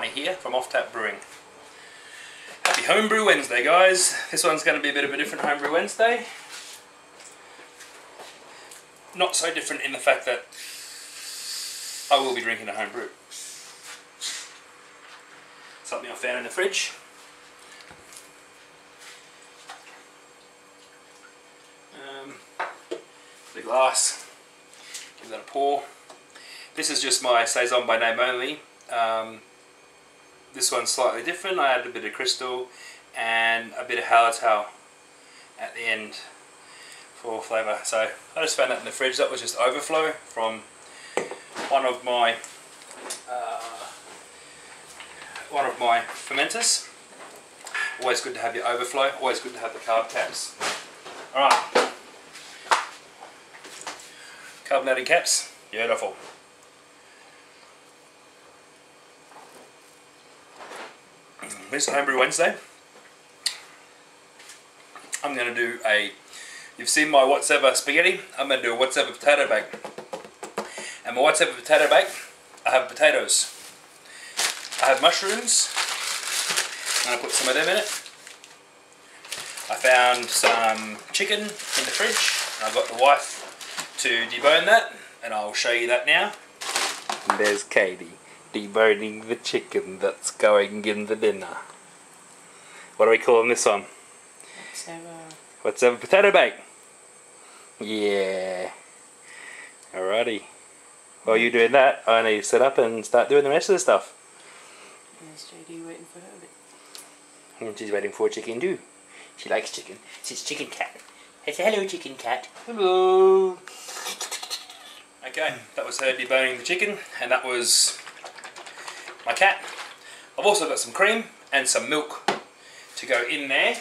Tommy here from Off Tap Brewing. Happy Homebrew Wednesday, guys. This one's going to be a bit of a different Homebrew Wednesday. Not so different in the fact that I will be drinking a homebrew. Something I found in the fridge. The glass. Give that a pour. This is just my Saison by name only. This one's slightly different. I added a bit of crystal and a bit of hallertau at the end for flavour. So I just found that in the fridge. That was just overflow from one of my fermenters. Always good to have your overflow. Always good to have the carb caps. All right. Carbonating caps, beautiful. This Homebrew Wednesday, I'm going to do you've seen my what's ever spaghetti, I'm going to do a what's ever potato bake. And my what's ever potato bake, I have potatoes. I have mushrooms, I'm going to put some of them in it. I found some chicken in the fridge, and I've got the wife to debone that, and I'll show you that now. There's Katie deboning the chicken that's going in the dinner. What are we calling this one? What's ever potato bake? Yeah. Alrighty. While you're doing that, I need to set up and start doing the rest of the stuff. There's JD waiting for her. And she's waiting for chicken too. She likes chicken. She's a chicken cat. Say hello, chicken cat. Hello. Okay, that was her deboning the chicken, and that was my cat. I've also got some cream and some milk to go in there,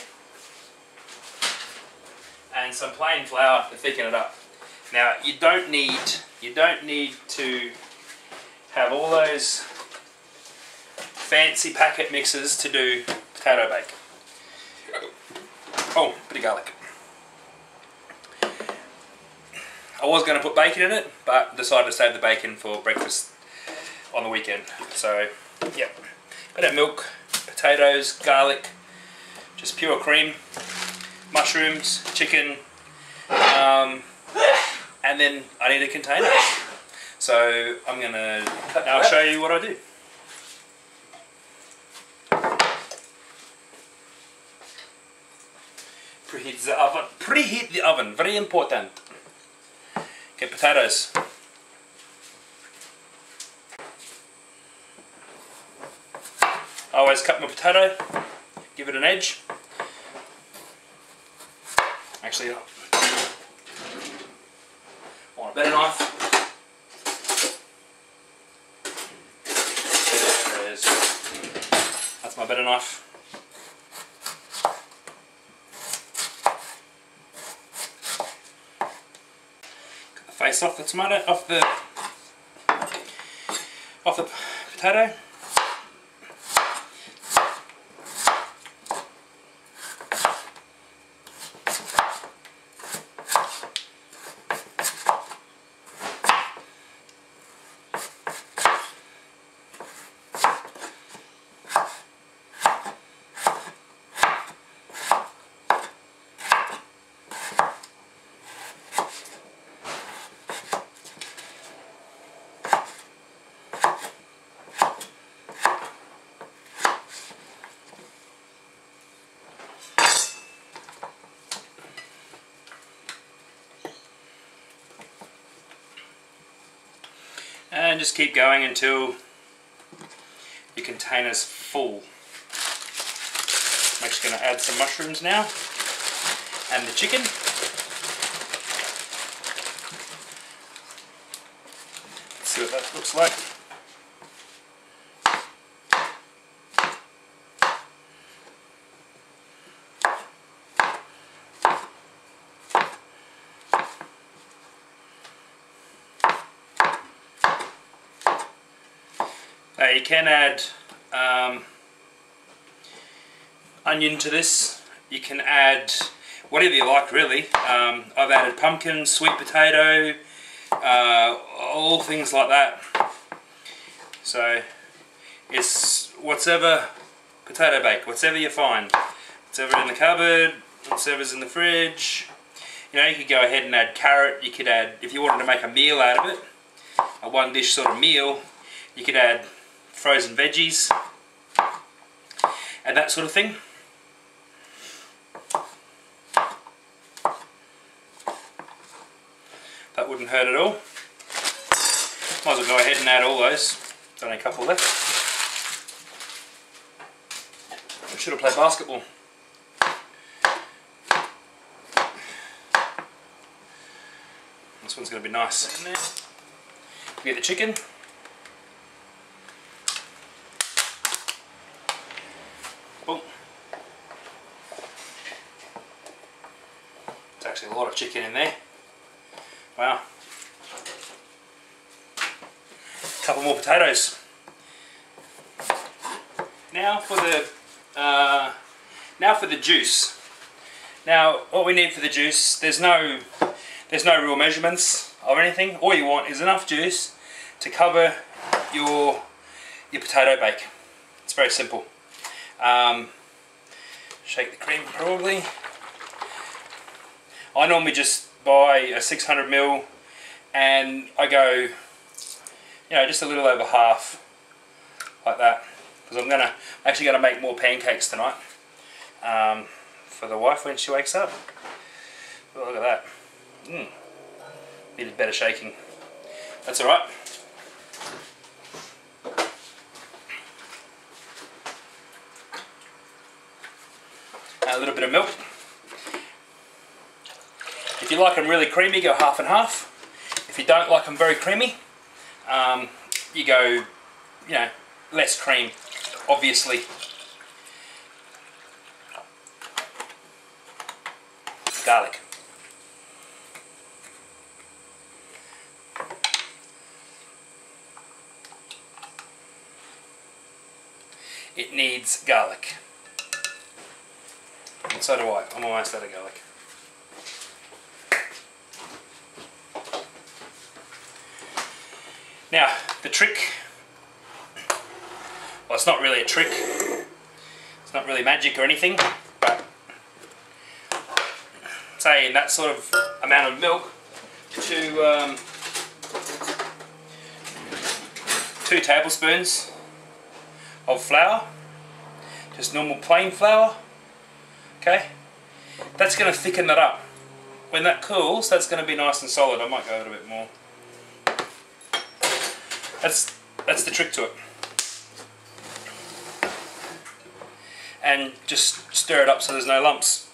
and some plain flour to thicken it up. Now you don't need to have all those fancy packet mixes to do potato bake. Oh, bit of garlic. I was going to put bacon in it, but decided to save the bacon for breakfast on the weekend. So, yep. Bit of milk, potatoes, garlic, just pure cream, mushrooms, chicken, and then I need a container. So I'm going to now show you what I do. Preheat the oven. Preheat the oven. Very important. Okay, potatoes. I always cut my potato, give it an edge. Actually, I want a better knife. There it is. That's my better knife. Face off the tomato, off the potato. And just keep going until your container's full. I'm actually going to add some mushrooms now and the chicken. Let's see what that looks like. You can add onion to this. You can add whatever you like, really. I've added pumpkin, sweet potato, all things like that. So it's whatever potato bake, whatever you find. Whatever in the cupboard, whatever's in the fridge. You know, you could go ahead and add carrot, you could add, if you wanted to make a meal out of it, a one dish sort of meal, you could add frozen veggies and that sort of thing. That wouldn't hurt at all. Might as well go ahead and add all those. There's only a couple left. I should have played basketball. This one's going to be nice in there. We get the chicken. Boom. There's actually a lot of chicken in there. Wow. A couple more potatoes. Now for the juice. Now what we need for the juice, there's no real measurements or anything. All you want is enough juice to cover your potato bake. It's very simple. Shake the cream probably. I normally just buy a 600ml and I go, you know, just a little over half, like that, because I'm actually gonna make more pancakes tonight for the wife when she wakes up. Oh, look at that. Needed better shaking. That's alright. A little bit of milk. If you like them really creamy, go half and half. If you don't like them very creamy, you go, you know, less cream, obviously. Garlic. It needs garlic. And so do I. I'm almost out of garlic. Now, the trick, well, it's not really a trick, it's not really magic or anything, but say in that sort of amount of milk, 2 tablespoons of flour, just normal plain flour, okay? That's going to thicken that up. When that cools, that's going to be nice and solid. I might go a little bit more. That's the trick to it. And just stir it up so there's no lumps.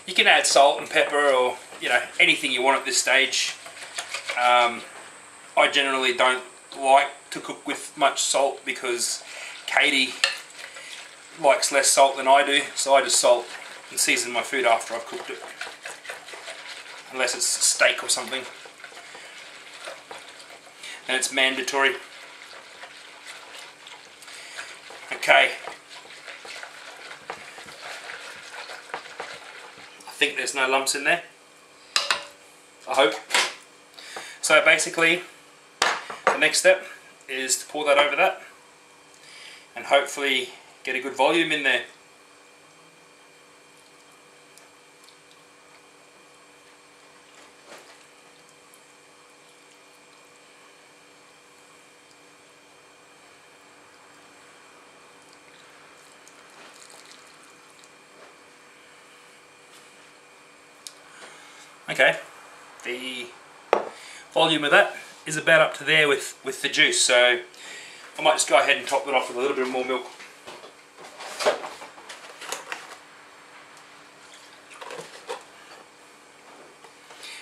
You can add salt and pepper or, you know, anything you want at this stage. I generally don't like to cook with much salt because Katie likes less salt than I do, so I just salt and season my food after I've cooked it. Unless it's steak or something. And it's mandatory. Okay. I think there's no lumps in there. I hope. So basically, the next step is to pour that over that and hopefully get a good volume in there. Okay, the volume of that is about up to there with the juice, so I might just go ahead and top it off with a little bit more milk.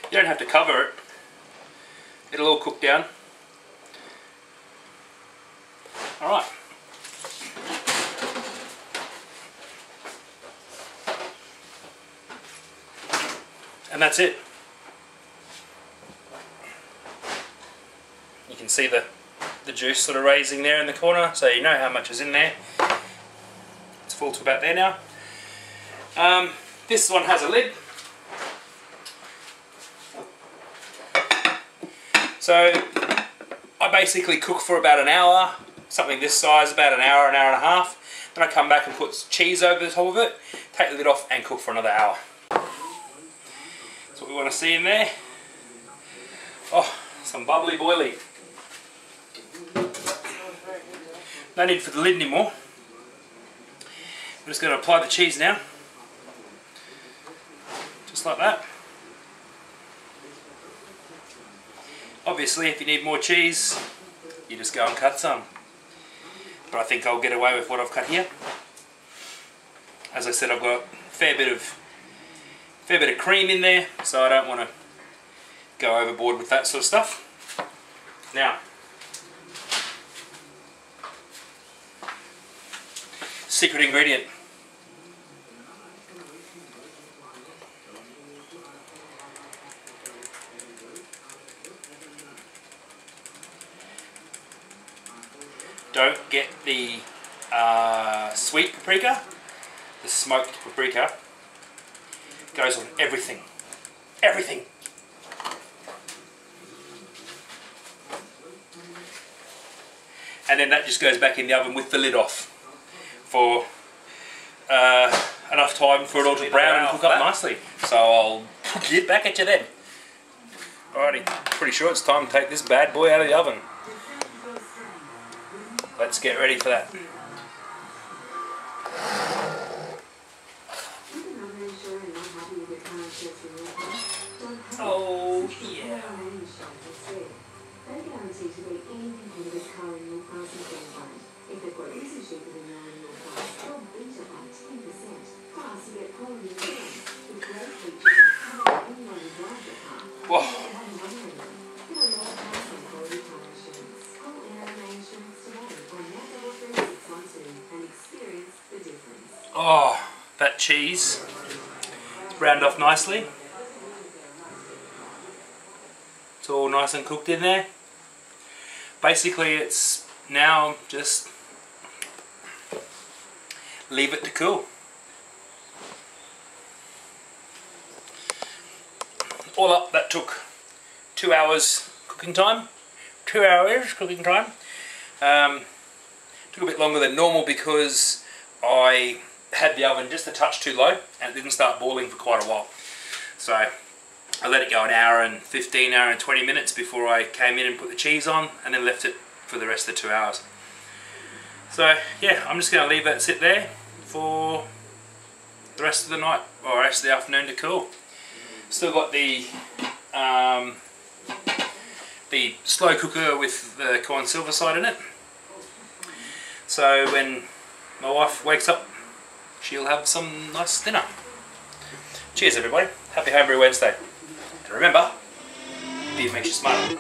You don't have to cover it, it'll all cook down. Alright. And that's it. You can see the juice sort of raising there in the corner, so you know how much is in there. It's full to about there now. This one has a lid. So I basically cook for about an hour, something this size, about an hour and a half. Then I come back and put cheese over the top of it, take the lid off and cook for another hour. That's what we want to see in there. Oh, some bubbly boily. No need for the lid anymore. I'm just going to apply the cheese now. Just like that. Obviously, if you need more cheese, you just go and cut some. But I think I'll get away with what I've cut here. As I said, I've got a fair bit of cream in there, so I don't want to go overboard with that sort of stuff. Now, secret ingredient. Don't get the sweet paprika. The smoked paprika goes on everything. Everything. And then that just goes back in the oven with the lid off for enough time for it all to brown and cook up nicely. So I'll get back at you then. Alrighty, pretty sure it's time to take this bad boy out of the oven. Let's get ready for that. Oh yeah. Whoa. Oh, that cheese browned off nicely. It's all nice and cooked in there. Basically, it's now just leave it to cool. All up, that took 2 hours cooking time. 2 hours cooking time. Took a bit longer than normal because I had the oven just a touch too low and it didn't start boiling for quite a while. So I let it go an hour and 15, hour and 20 minutes before I came in and put the cheese on and then left it for the rest of the 2 hours. So yeah, I'm just going to leave that sit there for the rest of the night or rest of the afternoon to cool. Still got the slow cooker with the corn silver side in it. So when my wife wakes up, she'll have some nice dinner. Cheers everybody. Happy Homebrew Wednesday. And remember, beer makes you smarter.